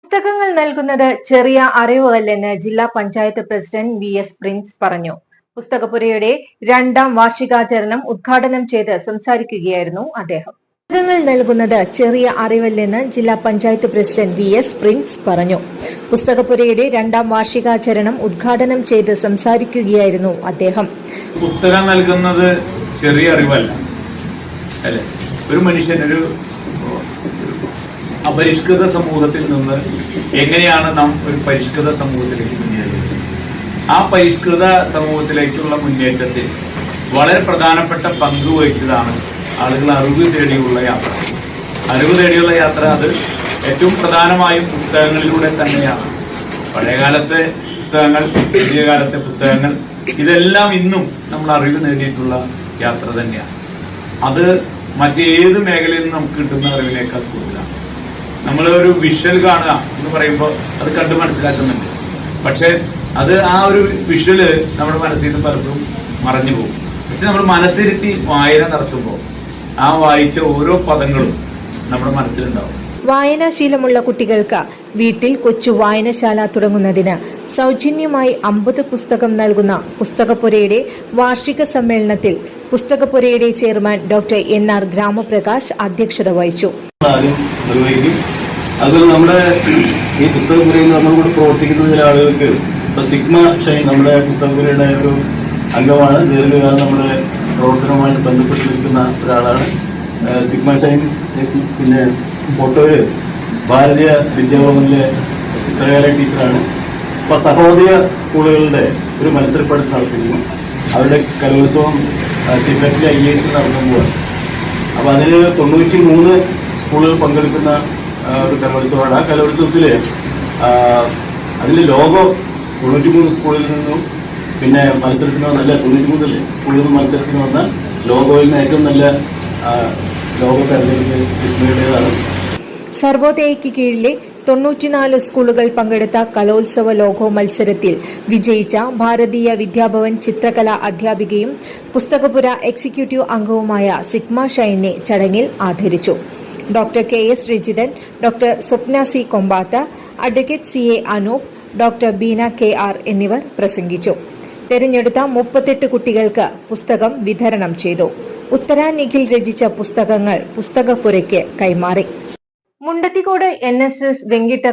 പുസ്തകങ്ങൾ നൽകുന്നത് ചെറിയ അറിവുകളല്ലെന്ന് ജില്ലാ പഞ്ചായത്ത് പ്രസിഡന്റ് VS പ്രിൻസ് പറഞ്ഞു. പുസ്തകപ്പുരയുടെ 2ാം വാർഷികാചരണം ഉദ്ഘാടനം ചെയ്ത് സംസാരിക്കുകയായിരുന്നു അദ്ദേഹം. പുസ്തകങ്ങൾ നൽകുന്നത് ചെറിയ അറിവല്ലെന്ന് ജില്ലാ പഞ്ചായത്ത് പ്രസിഡന്റ് VS പ്രിൻസ് പറഞ്ഞു. പുസ്തകപ്പുരയുടെ 2ാം വാർഷികാചരണം ഉദ്ഘാടനം ചെയ്ത് സംസാരിക്കുകയായിരുന്നു അദ്ദേഹം. പുസ്തകം നൽകുന്നത് ചെറിയ അറിവല്ല അല്ലെ. ഒരു മനുഷ്യനൊരു അപരിഷ്കൃത സമൂഹത്തിൽ നിന്ന് എങ്ങനെയാണ് നാം ഒരു പരിഷ്കൃത സമൂഹത്തിലേക്ക് മുന്നേറുന്നത്? ആ പരിഷ്കൃത സമൂഹത്തിലേക്കുള്ള മുന്നേറ്റത്തിൽ വളരെ പ്രധാനപ്പെട്ട പങ്ക് വഹിച്ചതാണ് ആളുകൾ അറിവ് തേടിയുള്ള യാത്ര. അറിവ് തേടിയുള്ള യാത്ര അത് ഏറ്റവും പ്രധാനമായും പുസ്തകങ്ങളിലൂടെ തന്നെയാണ്. പഴയകാലത്തെ പുസ്തകങ്ങൾ, പുതിയ കാലത്തെ പുസ്തകങ്ങൾ, ഇതെല്ലാം ഇന്നും നമ്മൾ അറിവ് നേടിയിട്ടുള്ള യാത്ര തന്നെയാണ്. അത് മറ്റേത് മേഖലയിൽ നിന്ന് നമുക്ക് കിട്ടുന്ന അറിവിനേക്കാൾ കൂടുതലാണ്. നമ്മൾ ഒരു വിഷ്വൽ കാണുക എന്ന് പറയുമ്പോൾ അത് കണ്ട് മനസ്സിലാക്കുന്നുണ്ട്. പക്ഷെ അത് ആ ഒരു വിഷ്വല് നമ്മുടെ മനസ്സിൽ നിന്ന് പലപ്പോഴും മറഞ്ഞു പോകും. പക്ഷെ നമ്മൾ മനസ്സിരുത്തി വായന നടത്തുമ്പോൾ ആ വായിച്ച ഓരോ പദങ്ങളും നമ്മുടെ മനസ്സിലുണ്ടാവും. വായനാശീലമുള്ള കുട്ടികൾക്ക് വീട്ടിൽ കൊച്ചു വായനശാല തുടങ്ങുന്നതിന് സൗജന്യമായി 50 പുസ്തകം നൽകുന്ന പുസ്തകപ്പുരയുടെ വാർഷിക സമ്മേളനത്തിൽ പുസ്തകപ്പുരയുടെ ചെയർമാൻ ഡോക്ടർ NR ഗ്രാമപ്രകാശ് അധ്യക്ഷത വഹിച്ചു. അതുപോലെ നമ്മുടെ ഈ പുസ്തകപ്പുരയിൽ നമ്മളിവിടെ പ്രവർത്തിക്കുന്ന ചില ആളുകൾക്ക് ഇപ്പൊ സിഗ്മ ഷൈൻ നമ്മുടെ പുസ്തകപ്പുരയുടെ ഒരു അംഗമാണ്. ദീർഘകാലം നമ്മുടെ പ്രവർത്തനവുമായിട്ട് ബന്ധപ്പെട്ട് നിൽക്കുന്ന ഒരാളാണ് സിഗ്മ ഷൈൻ. പിന്നെ ഫോട്ടോയില് ഭാരതീയ വിദ്യാഭവനിലെ ചിത്രകല ടീച്ചറാണ്. ഇപ്പൊ സഹോദയ സ്കൂളുകളുടെ ഒരു മത്സരപ്പെടുത്തൽ നടത്തിയിരുന്നു. അവരുടെ കലോത്സവം തിബറ്റിലെ IAS നടക്കുമ്പോൾ അപ്പൊ അതിന് 93 സ്കൂളുകൾ പങ്കെടുക്കുന്ന ഒരു കലോത്സവമാണ്. ആ കലോത്സവത്തില് അതിന്റെ ലോഗോ 93 സ്കൂളിൽ നിന്നും പിന്നെ മത്സരത്തിന് നല്ല 93 സ്കൂളിൽ നിന്നും മത്സരത്തിന് വന്ന ലോഗോയിൽ നിന്ന് ഏറ്റവും നല്ല ലോഗോ തെരഞ്ഞെടുപ്പ് സിഗ്മയുടേതാണ്. സർവോദയയ്ക്ക് കീഴിലെ 94 സ്കൂളുകൾ പങ്കെടുത്ത കലോത്സവ ലോഗോ മത്സരത്തിൽ വിജയിച്ച ഭാരതീയ വിദ്യാഭവൻ ചിത്രകലാ അധ്യാപികയും പുസ്തകപ്പുര എക്സിക്യൂട്ടീവ് അംഗവുമായ സിഗ്മ ഷൈനെ ചടങ്ങിൽ ആദരിച്ചു. Doctor KS Rajithan, doctor Swapna C Kombatha, advocate CA Anoop, doctor Beena KR എന്നിവർ പ്രസംഗിച്ചു. തെരഞ്ഞെടുത്ത 38 കുട്ടികൾക്ക് പുസ്തകം വിതരണം ചെയ്തു. ഉത്തര നിഖിൽ രചിച്ച പുസ്തകങ്ങൾ പുസ്തകപ്പുരയ്ക്ക് കൈമാറി. മുണ്ടത്തിക്കോട് NSS വെങ്കിട്ട